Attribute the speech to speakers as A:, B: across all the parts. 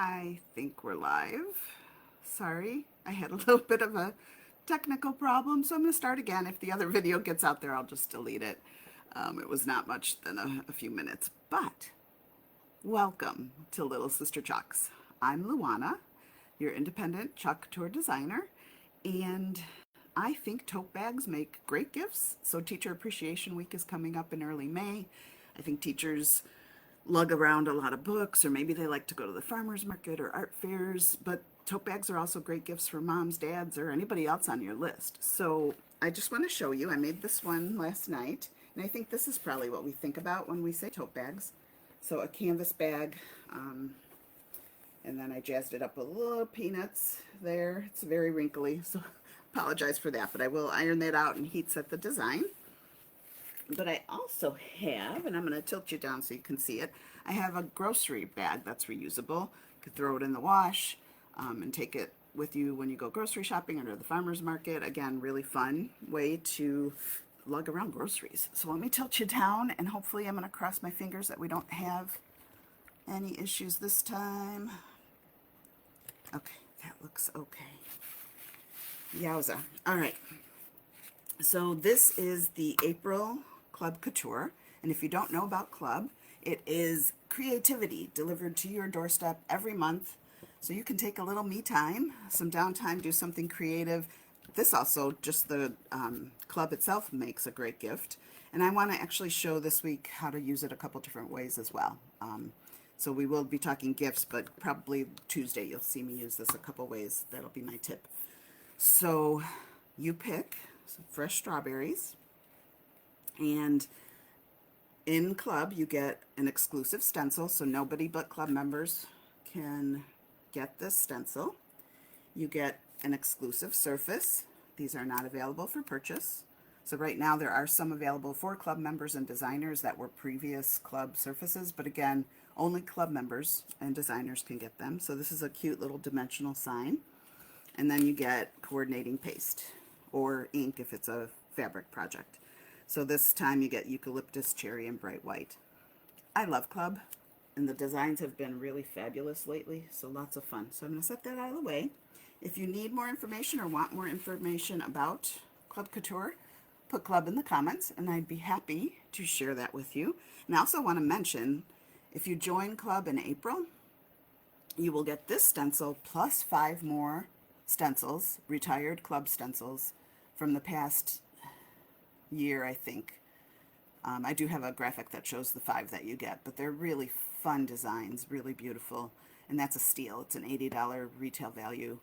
A: I think we're live. Sorry, I had a little bit of a technical problem, so I'm going to start again. If the other video gets out there, I'll just delete it. It was not much than a few minutes, but welcome to Little Sister Chalks. I'm Luana, your independent Chalk Couture designer, and I think tote bags make great gifts. So Teacher Appreciation Week is coming up in early May. I think teachers lug around a lot of books, or maybe they like to go to the farmer's market or art fairs, but tote bags are also great gifts for moms, dads, or anybody else on your list. So I just want to show you, I made this one last night, and I think this is probably what we think about when we say tote bags. So a canvas bag, and then I jazzed it up with little peanuts there. It's very wrinkly, so apologize for that, but I will iron that out and heat set the design. But I also have, and I'm going to tilt you down so you can see it, I have a grocery bag that's reusable. You could throw it in the wash and take it with you when you go grocery shopping or to the farmer's market. Again, really fun way to lug around groceries. So let me tilt you down, and hopefully I'm going to cross my fingers that we don't have any issues this time. Okay, that looks okay. Yowza. All right. So this is the April Club Couture, and if you don't know about Club, it is creativity delivered to your doorstep every month, so you can take a little me time, some downtime, do something creative. This also, just the club itself makes a great gift, and I want to actually show this week how to use it a couple different ways as well. So we will be talking gifts, but probably Tuesday you'll see me use this a couple ways. That'll be my tip. So you pick some fresh strawberries, and in Club you get an exclusive stencil, so nobody but Club members can get this stencil. You get an exclusive surface. These are not available for purchase. So right now there are some available for Club members and designers that were previous Club surfaces, but again, only Club members and designers can get them. So this is a cute little dimensional sign. And then you get coordinating paste or ink if it's a fabric project. So this time you get eucalyptus, cherry, and bright white. I love Club, and the designs have been really fabulous lately, so lots of fun. So I'm going to set that out of the way. If you need more information or want more information about Club Couture, put Club in the comments, and I'd be happy to share that with you. And I also want to mention, if you join Club in April, you will get this stencil plus 5 more stencils, retired Club stencils from the past year, I think. I do have a graphic that shows the 5 that you get, but they're really fun designs, really beautiful, and that's a steal. It's an $80 retail value.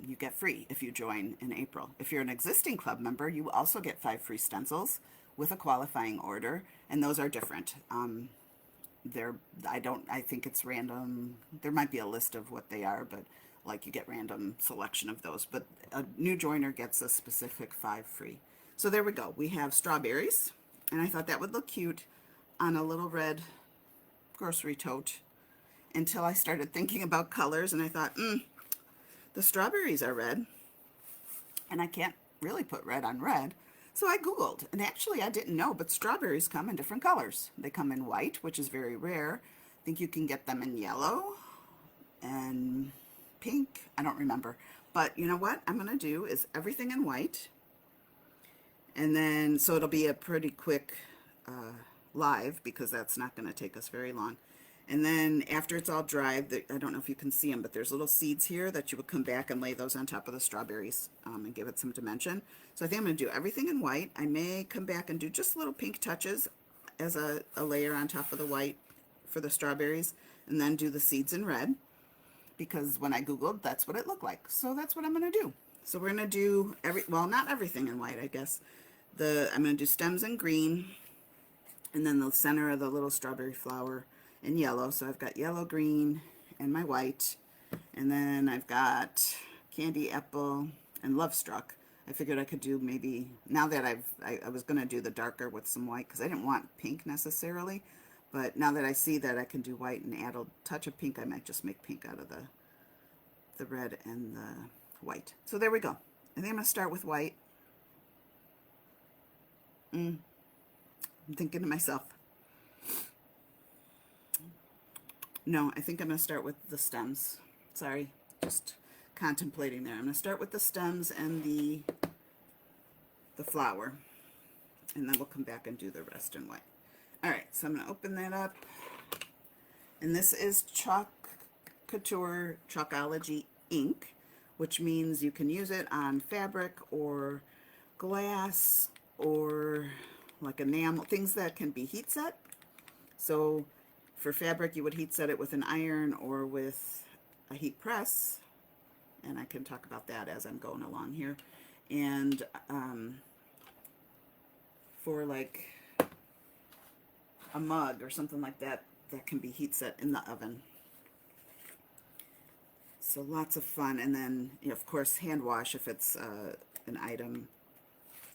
A: You get free if you join in April. If you're an existing Club member, you also get 5 free stencils with a qualifying order, and those are different. I think it's random. There might be a list of what they are, but like you get random selection of those, but a new joiner gets a specific 5 free. So there we go. We have strawberries, and I thought that would look cute on a little red grocery tote until I started thinking about colors, and I thought, the strawberries are red, and I can't really put red on red. So I Googled, and actually I didn't know, but strawberries come in different colors. They come in white, which is very rare. I think you can get them in yellow and pink. I don't remember. But you know what I'm going to do is everything in white. And then, so it'll be a pretty quick live, because that's not going to take us very long. And then after it's all dried, I don't know if you can see them, but there's little seeds here that you would come back and lay those on top of the strawberries and give it some dimension. So I think I'm going to do everything in white. I may come back and do just little pink touches as a layer on top of the white for the strawberries, and then do the seeds in red, because when I Googled, that's what it looked like. So that's what I'm going to do. So we're going to do well, not everything in white, I guess. I'm going to do stems in green, and then the center of the little strawberry flower in yellow. So I've got yellow, green, and my white. And then I've got candy apple and love struck. I figured I could do maybe, now that I was going to do the darker with some white, because I didn't want pink necessarily. But now that I see that I can do white and add a touch of pink, I might just make pink out of the red and the white. So there we go. I think I'm going to start with white. I'm thinking to myself, No, I think I'm going to start with the stems. Sorry, just contemplating there. I'm going to start with the stems and the flower, and then we'll come back and do the rest in white. All right, so I'm going to open that up, and this is Chalk Couture Chalkology ink, which means you can use it on fabric or glass or like enamel, things that can be heat set. So for fabric, you would heat set it with an iron or with a heat press, and I can talk about that as I'm going along here. And for like a mug or something like that, that can be heat set in the oven. So lots of fun. And then, you know, of course, hand wash if it's an item.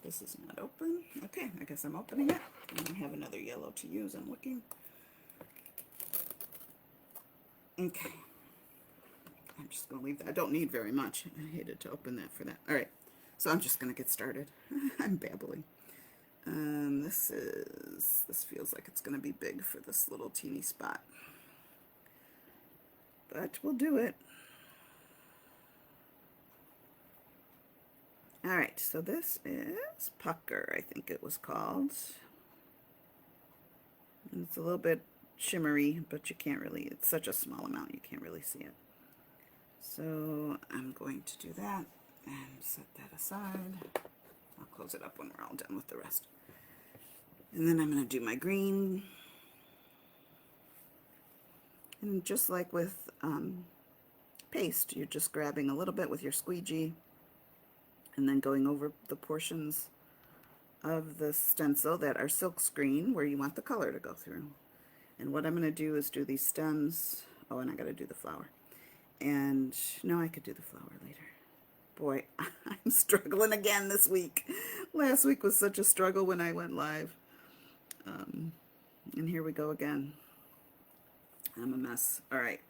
A: This is not open. Okay, I guess I'm opening it. And I have another yellow to use. I'm looking. Okay. I'm just going to leave that. I don't need very much. I hated to open that for that. All right. So I'm just going to get started. I'm babbling. This feels like it's going to be big for this little teeny spot. But we'll do it. All right, so this is Pucker, I think it was called. And it's a little bit shimmery, but you can't really, it's such a small amount, you can't really see it. So I'm going to do that and set that aside. I'll close it up when we're all done with the rest. And then I'm going to do my green. And just like with paste, you're just grabbing a little bit with your squeegee and then going over the portions of the stencil that are silk screen where you want the color to go through. And what I'm going to do is do these stems. Oh, and I got to do the flower. And no, I could do the flower later. Boy, I'm struggling again this week. Last week was such a struggle when I went live. And here we go again. I'm a mess. All right.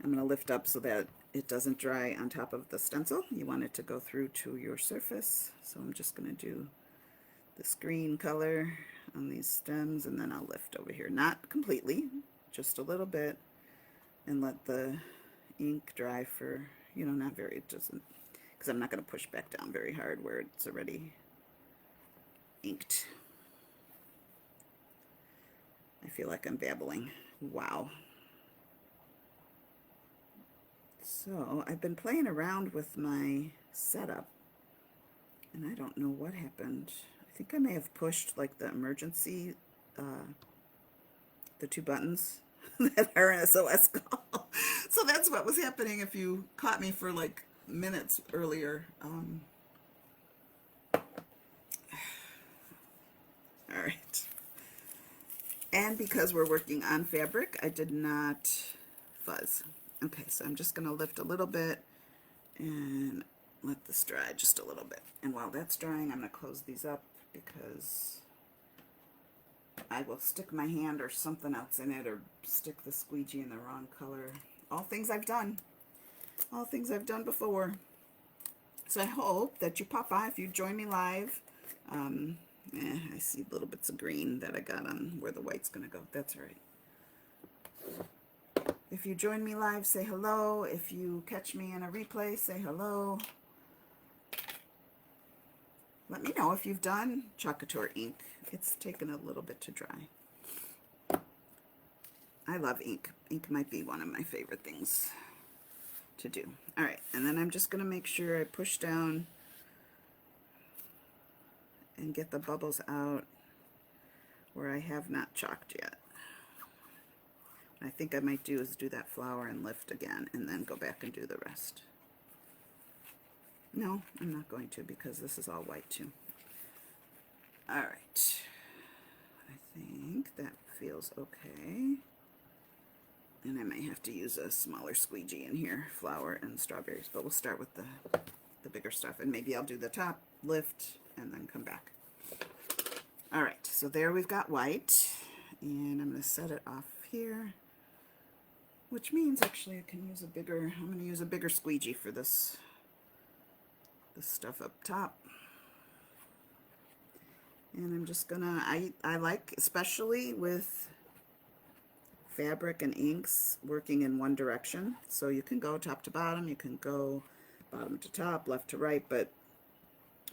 A: I'm going to lift up so that it doesn't dry on top of the stencil. You want it to go through to your surface. So I'm just going to do this green color on these stems, and then I'll lift over here. Not completely, just a little bit, and let the ink dry for, you know, not very, it doesn't, because I'm not going to push back down very hard where it's already inked. I feel like I'm babbling. Wow. So I've been playing around with my setup, and I don't know what happened. I think I may have pushed like the emergency, the two buttons that are an SOS call. So that's what was happening if you caught me for like minutes earlier. All right. And because we're working on fabric, I did not fuzz. Okay, so I'm just going to lift a little bit and let this dry just a little bit. And while that's drying, I'm going to close these up because I will stick my hand or something else in it, or stick the squeegee in the wrong color. All things I've done. All things I've done before. So I hope that you pop by if you join me live. I see little bits of green that I got on where the white's going to go. That's all right. If you join me live, say hello. If you catch me in a replay, say hello. Let me know if you've done Chalk Couture ink. It's taken a little bit to dry. I love ink. Ink might be one of my favorite things to do. All right, and then I'm just going to make sure I push down and get the bubbles out where I have not chalked yet. What I think I might do is do that flower and lift again and then go back and do the rest. No, I'm not going to because this is all white too. All right. I think that feels okay. And I may have to use a smaller squeegee in here, flower and strawberries, but we'll start with the bigger stuff, and maybe I'll do the top, lift, and then come back. All right, so there we've got white, and I'm going to set it off here, which means actually I can use I'm going to use a bigger squeegee for this stuff up top. And I'm just gonna, I like, especially with fabric and inks working in one direction. So you can go top to bottom, you can go bottom to top, left to right, but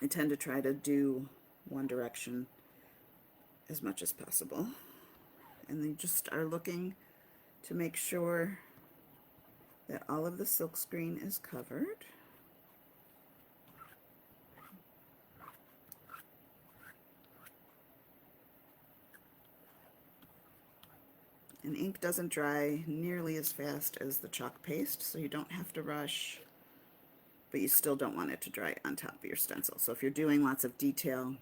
A: I tend to try to do one direction as much as possible. And then you just are looking to make sure that all of the silkscreen is covered. And ink doesn't dry nearly as fast as the chalk paste, so you don't have to rush, but you still don't want it to dry on top of your stencil. So if you're doing lots of detail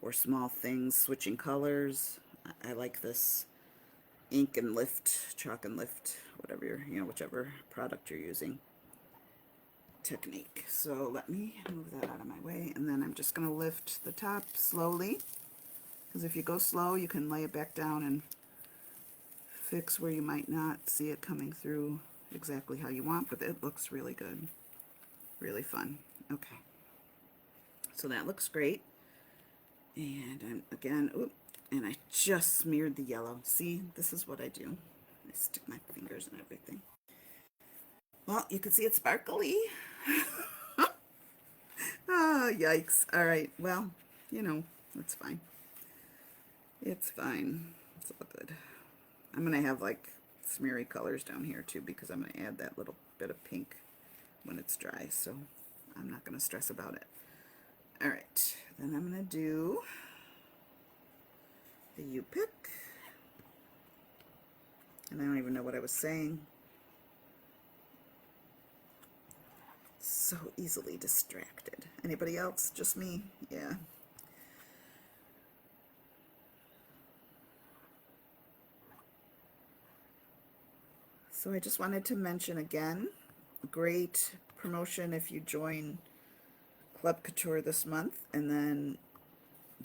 A: or small things, switching colors, I like this ink and lift, chalk and lift, whatever you're, whichever product you're using technique. So let me move that out of my way, and then I'm just going to lift the top slowly, because if you go slow, you can lay it back down and fix where you might not see it coming through exactly how you want, but it looks really good, really fun. Okay, so that looks great. And I'm again, and I just smeared the yellow. See, this is what I do. I stick my fingers and everything. Well, you can see it's sparkly. Oh, yikes. All right, well, it's fine. It's fine. It's all good. I'm going to have like smeary colors down here too, because I'm going to add that little bit of pink when it's dry, so I'm not going to stress about it. All right, then I'm going to do the U-pick, and I don't even know what I was saying. So easily distracted. Anybody else? Just me? Yeah. So I just wanted to mention again, great promotion if you join Chalk Couture this month, and then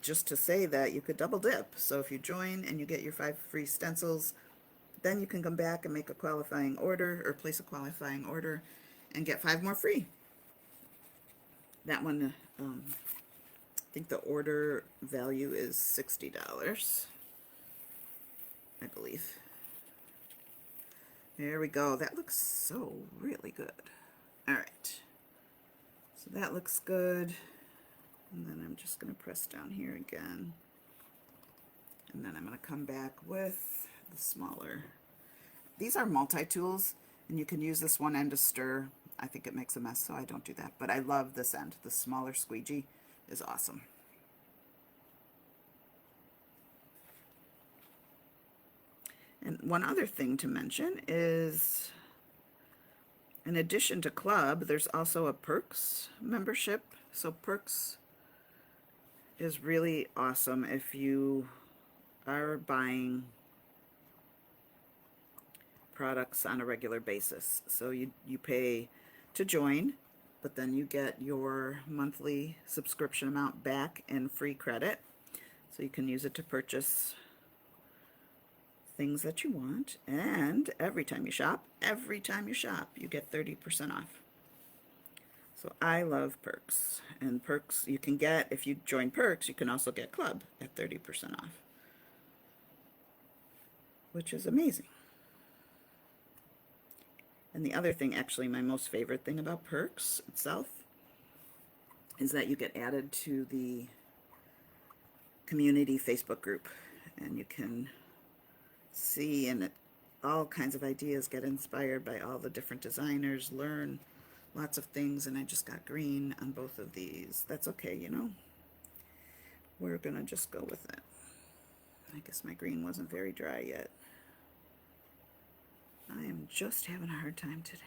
A: just to say that you could double dip. So if you join and you get your 5 free stencils, then you can come back and make a qualifying order, or place a qualifying order, and get 5 more free. That one, I think the order value is $60, I believe. There we go. That looks so really good. All right. So that looks good. And then I'm just going to press down here again. And then I'm going to come back with the smaller. These are multi-tools, and you can use this one end to stir. I think it makes a mess, so I don't do that. But I love this end. The smaller squeegee is awesome. And one other thing to mention is, in addition to Club, there's also a Perks membership. So Perks is really awesome if you are buying products on a regular basis. So you pay to join, but then you get your monthly subscription amount back in free credit. So you can use it to purchase things that you want, and every time you shop, you get 30% off. So I love Perks, and Perks you can get, if you join Perks, you can also get Club at 30% off, which is amazing. And the other thing, actually my most favorite thing about Perks itself, is that you get added to the community Facebook group, and you can see and all kinds of ideas, get inspired by all the different designers, learn lots of things. And I just got green on both of these. That's okay, we're gonna just go with it. I guess my green wasn't very dry yet. I am just having a hard time today.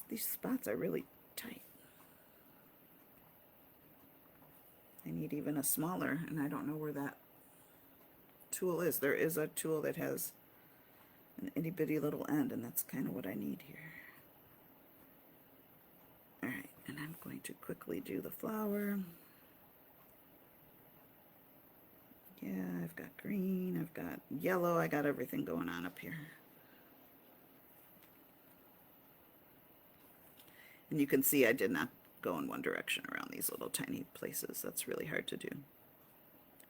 A: These spots are really tight. I need even a smaller, and I don't know where that tool is. There is a tool that has an itty bitty little end, and that's kind of what I need here. Alright, and I'm going to quickly do the flower. Yeah, I've got green, I've got yellow, I got everything going on up here. And you can see I did not go in one direction around these little tiny places. That's really hard to do.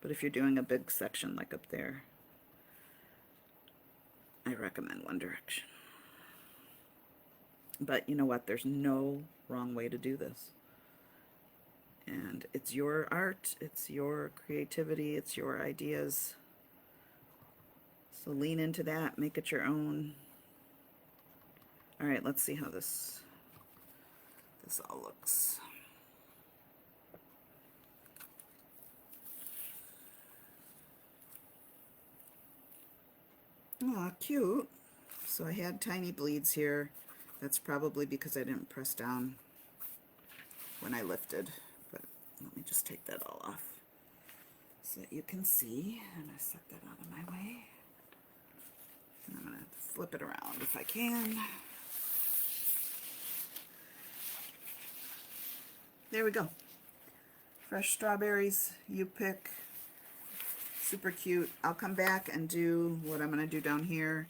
A: But if you're doing a big section like up there, I recommend one direction. But you know what? There's no wrong way to do this. And it's your art, it's your creativity, it's your ideas. So lean into that, make it your own. All right, let's see how this all looks. Aw, cute. So I had tiny bleeds here. That's probably because I didn't press down when I lifted. But let me just take that all off so that you can see. And I set that out of my way. And I'm going to flip it around if I can. There we go. Fresh strawberries, you pick. Super cute. I'll come back and do what I'm going to do down here.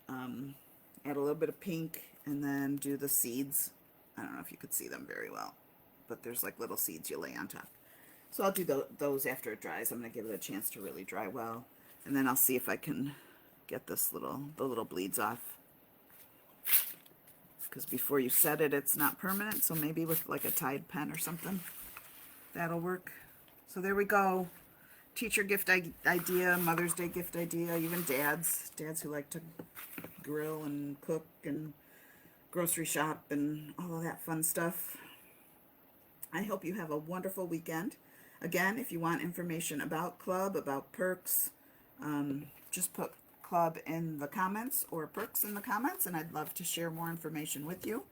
A: Add a little bit of pink and then do the seeds. I don't know if you could see them very well, but there's like little seeds you lay on top. So I'll do those after it dries. I'm going to give it a chance to really dry well. And then I'll see if I can get the little bleeds off. Because before you set it, it's not permanent. So maybe with like a Tide pen or something, that'll work. So there we go. Teacher gift idea, Mother's Day gift idea, even dads who like to grill and cook and grocery shop and all of that fun stuff. I hope you have a wonderful weekend. Again, if you want information about club, about perks, just put club in the comments or perks in the comments, and I'd love to share more information with you.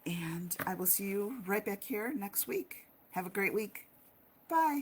A: And I will see you right back here next week. Have a great week. Bye.